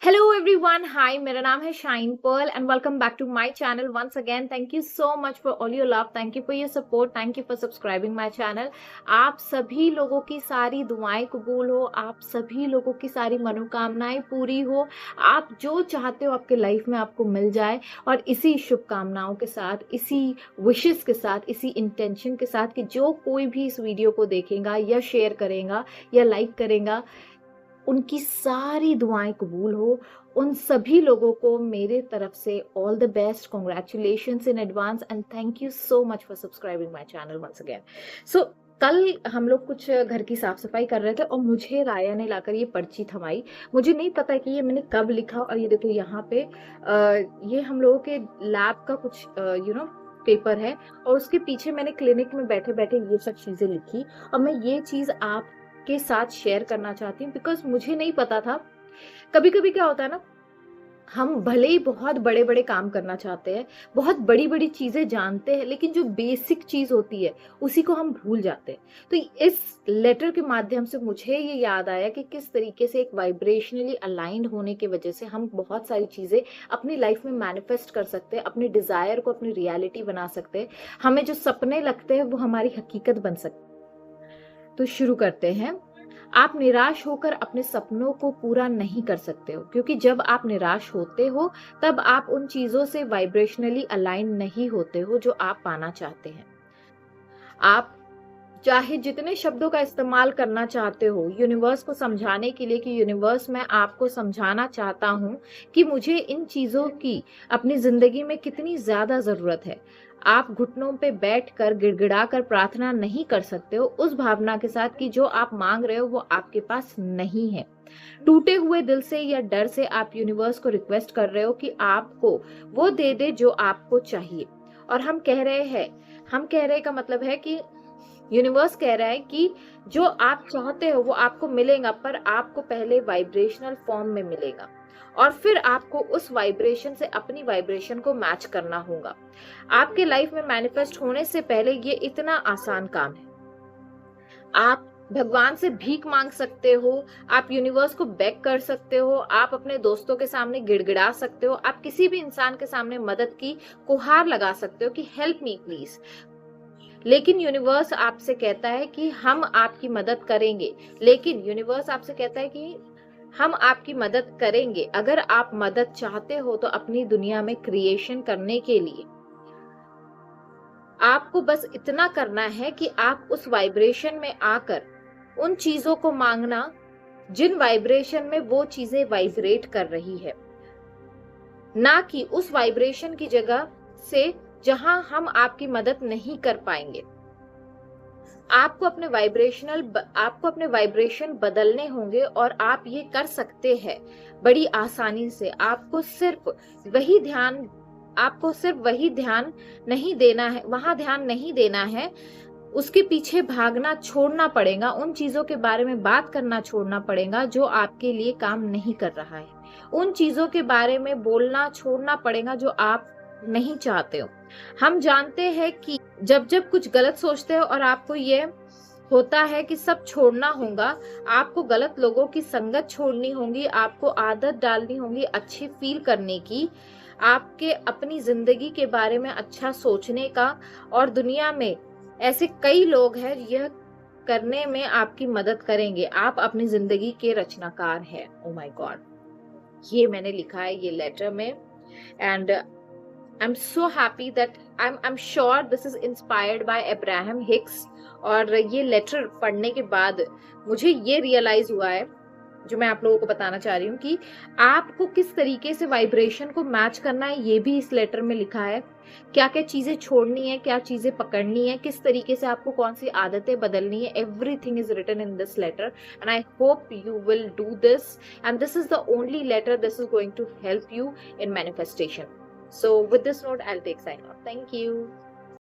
Hello everyone, हाय, मेरा नाम है Shine Pearl and welcome back to my channel once again. Thank you so much for all your love, thank you for your support, thank you for subscribing my channel. आप सभी लोगों की सारी दुआएं कबूल हो, आप सभी लोगों की सारी मनोकामनाएं पूरी हो, आप जो चाहते हो आपके लाइफ में आपको मिल जाए। और इसी शुभकामनाओं के साथ, इसी विशेस के साथ, इसी इंटेंशन के साथ कि जो कोई भी इस वीडियो को देखेगा या शेयर करेगा या लाइक करेगा, उनकी सारी दुआएं कबूल हो। उन सभी लोगों को मेरे तरफ से all the best, congratulations in advance and thank you so much for subscribing my channel once again. So कल हम लोग कुछ घर की साफ सफाई कर रहे थे और मुझे राया ने लाकर ये पर्ची थमाई। मुझे नहीं पता कि ये मैंने कब लिखा, और ये देखो यहाँ पे ये हम लोगों के लैब का कुछ पेपर है, और उसके पीछे मैंने क्लिनिक में बैठे बैठे ये सब चीजें लिखी। और मैं ये चीज आप के साथ शेयर करना चाहती हूँ बिकॉज मुझे नहीं पता था। कभी कभी क्या होता है ना, हम भले ही बहुत बड़े बड़े काम करना चाहते हैं, बहुत बड़ी बड़ी चीजें जानते हैं, लेकिन जो बेसिक चीज होती है उसी को हम भूल जाते हैं। तो इस लेटर के माध्यम से मुझे ये याद आया कि किस तरीके से एक वाइब्रेशनली अलाइंड होने की वजह से हम बहुत सारी चीजें अपनी लाइफ में मैनिफेस्ट कर सकते हैं, अपने डिजायर को अपनी रियलिटी बना सकते हैं। हमें जो सपने लगते हैं वो हमारी हकीकत बन सकते हैं। तो शुरू करते हैं। आप निराश होकर अपने सपनों को पूरा नहीं कर सकते हो, क्योंकि जब आप निराश होते हो तब आप उन चीजों से वाइब्रेशनली अलाइन नहीं होते हो जो आप पाना चाहते हैं। आप चाहे जितने शब्दों का इस्तेमाल करना चाहते हो यूनिवर्स को समझाने के लिए कि यूनिवर्स, मैं आपको समझाना चाहता हूं कि मुझे इन चीजों की अपनी जिंदगी में कितनी ज्यादा जरूरत है, आप घुटनों पे बैठकर गिड़गिड़ाकर प्रार्थना नहीं कर सकते हो उस भावना के साथ कि जो आप मांग रहे हो वो आपके पास नहीं है। टूटे हुए दिल से या डर से आप यूनिवर्स को रिक्वेस्ट कर रहे हो कि आपको वो दे दे जो आपको चाहिए। और हम कह रहे का मतलब है कि यूनिवर्स कह रहा है कि जो आप चाहते हो वो आपको मिलेगा, पर आपको पहले वाइब्रेशनल फॉर्म में मिलेगा और फिर आपको उस वाइब्रेशन से अपनी वाइब्रेशन को मैच करना होगा। आपके लाइफ में मैनिफेस्ट होने से पहले ये इतना आसान काम है। आप भगवान से भीख मांग सकते हो, आप यूनिवर्स को बेग कर सकते हो, आप अपने दोस्तों के सामने गिड़गिड़ा सकते हो, आप किसी भी इंसान के सामने मदद की गुहार लगा सकते हो कि हेल्प मी प्लीज। लेकिन यूनिवर्स आपसे कहता है कि हम आपकी मदद करेंगे। लेकिन यूनिवर्स आपसे कहता है कि हम आपकी मदद करेंगे अगर आप मदद चाहते हो तो अपनी दुनिया में क्रिएशन करने के लिए आपको बस इतना करना है कि आप उस वाइब्रेशन में आकर उन चीजों को मांगना जिन वाइब्रेशन में वो चीजें वाइब्रेट कर रही है, ना कि उस वाइब्रेशन की जगह से जहां हम आपकी मदद नहीं कर पाएंगे। आपको अपने वाइब्रेशन बदलने होंगे और आप ये कर सकते हैं बड़ी आसानी से। आपको सिर्फ वही ध्यान नहीं देना है, वहां ध्यान नहीं देना है, उसके पीछे भागना छोड़ना पड़ेगा, उन चीजों के बारे में बात करना छोड़ना पड़ेगा जो आपके लिए काम नहीं कर रहा है, उन चीजों के बारे में बोलना छोड़ना पड़ेगा जो आप नहीं चाहते हो। हम जानते हैं कि जब जब कुछ गलत सोचते हो और आपको ये होता है कि सब छोड़ना होगा, आपको गलत लोगों की संगत छोड़नी होगी, आपको आदत डालनी होगी अच्छी फील करने की, आपके अपनी जिंदगी के बारे में अच्छा सोचने का। और दुनिया में ऐसे कई लोग हैं यह करने में आपकी मदद करेंगे। आप अपनी जिंदगी के रचनाकार हैं। ओ माय गॉड, ये मैंने लिखा है ये लेटर में, and I'm so happy that I'm sure this is inspired by Abraham Hicks। और ये लेटर पढ़ने के बाद मुझे ये रियलाइज हुआ है जो मैं आप लोगों को बताना चाह रही हूँ कि आपको किस तरीके से वाइब्रेशन को मैच करना है, ये भी इस लेटर में लिखा है। क्या क्या चीजें छोड़नी है, क्या चीजें पकड़नी है, किस तरीके से आपको कौन सी आदतें बदलनी है, everything is written in this letter and I hope you will do this and this is the only letter this is going to help you in manifestation. So with this note, I'll take sign off. Thank you.